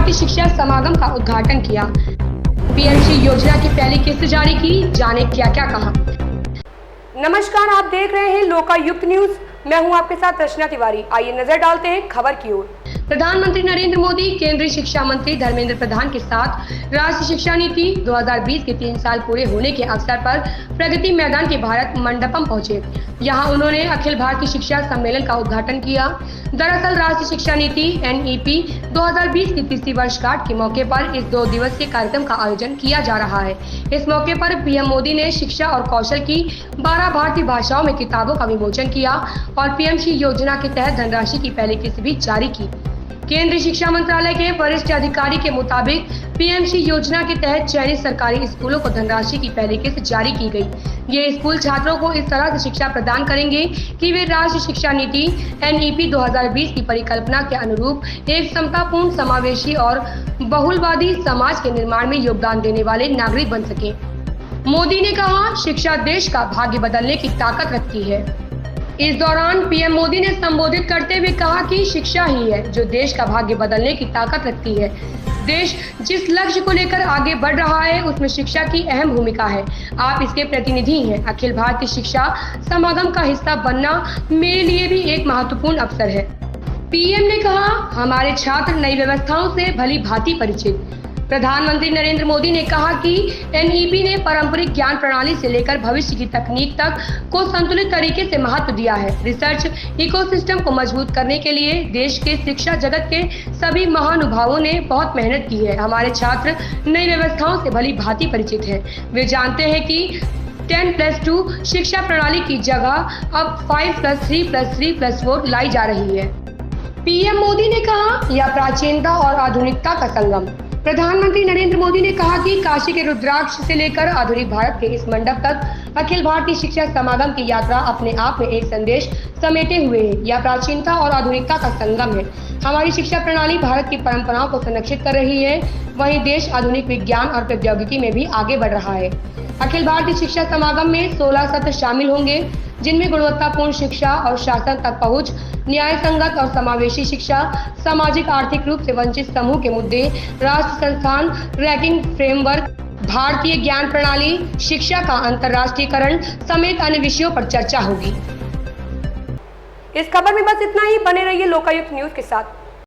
भारतीय शिक्षा समागम का उद्घाटन किया। पीएमसी योजना की पहली किस्त जारी की, जाने क्या क्या कहा। नमस्कार, आप देख रहे हैं लोकायुक्त न्यूज। मैं हूं आपके साथ रचना तिवारी। आइए नजर डालते हैं खबर की ओर। प्रधानमंत्री नरेंद्र मोदी केंद्रीय शिक्षा मंत्री धर्मेंद्र प्रधान के साथ राष्ट्रीय शिक्षा नीति 2020 के 3 साल पूरे होने के अवसर पर प्रगति मैदान के भारत मंडपम पहुंचे। यहां उन्होंने अखिल भारतीय शिक्षा सम्मेलन का उद्घाटन किया। दरअसल राष्ट्रीय शिक्षा नीति NEP 2020 की 30वीं वर्षगांठ के मौके पर इस 2 दिवसीय कार्यक्रम का आयोजन किया जा रहा है। इस मौके पर पीएम मोदी ने शिक्षा और कौशल की 12 भारतीय भाषाओं में किताबों का विमोचन किया और पीएमसी योजना के तहत धनराशि की पहली किस्त भी जारी की। केंद्रीय शिक्षा मंत्रालय के वरिष्ठ अधिकारी के मुताबिक पीएमसी योजना के तहत चयनित सरकारी स्कूलों को धनराशि की पहली किस्त जारी की गई। ये स्कूल छात्रों को इस तरह से शिक्षा प्रदान करेंगे कि वे राष्ट्रीय शिक्षा नीति NEP 2020 की परिकल्पना के अनुरूप एक समतापूर्ण, समावेशी और बहुलवादी समाज के निर्माण में योगदान देने वाले नागरिक बन सके। मोदी ने कहा, शिक्षा देश का भाग्य बदलने की ताकत रखती है। इस दौरान पीएम मोदी ने संबोधित करते हुए कहा कि शिक्षा ही है जो देश का भाग्य बदलने की ताकत रखती है। देश जिस लक्ष्य को लेकर आगे बढ़ रहा है उसमें शिक्षा की अहम भूमिका है। आप इसके प्रतिनिधि हैं। अखिल भारतीय शिक्षा समागम का हिस्सा बनना मेरे लिए भी एक महत्वपूर्ण अवसर है। पीएम ने कहा, हमारे छात्र नई व्यवस्थाओं से भली भांति परिचित। प्रधानमंत्री नरेंद्र मोदी ने कहा कि NEP ने पारंपरिक ज्ञान प्रणाली से लेकर भविष्य की तकनीक तक को संतुलित तरीके से महत्व दिया है। रिसर्च इकोसिस्टम को मजबूत करने के लिए देश के शिक्षा जगत के सभी महानुभावों ने बहुत मेहनत की है। हमारे छात्र नई व्यवस्थाओं से भली भांति परिचित हैं। वे जानते हैं कि 10+2 शिक्षा प्रणाली की जगह अब 5+3+3+4 लाई जा रही है। पीएम मोदी ने कहा, यह प्राचीनता और आधुनिकता का संगम। प्रधानमंत्री नरेंद्र मोदी ने कहा कि काशी के रुद्राक्ष से लेकर आधुनिक भारत के इस मंडप तक अखिल भारतीय शिक्षा समागम की यात्रा अपने आप में एक संदेश समेटे हुए है। यह प्राचीनता और आधुनिकता का संगम है। हमारी शिक्षा प्रणाली भारत की परंपराओं को संरक्षित कर रही है, वहीं देश आधुनिक विज्ञान और प्रौद्योगिकी में भी आगे बढ़ रहा है। अखिल भारतीय शिक्षा समागम में 16 सत्र शामिल होंगे, जिनमें गुणवत्तापूर्ण शिक्षा और शासन तक पहुंच, न्याय संगत और समावेशी शिक्षा, सामाजिक आर्थिक रूप से वंचित समूह के मुद्दे, राष्ट्र संस्थान रैंकिंग फ्रेमवर्क, भारतीय ज्ञान प्रणाली, शिक्षा का अंतर्राष्ट्रीयकरण समेत अन्य विषयों पर चर्चा होगी। इस खबर में बस इतना ही। बने रहिए लोकायुक्त न्यूज के साथ।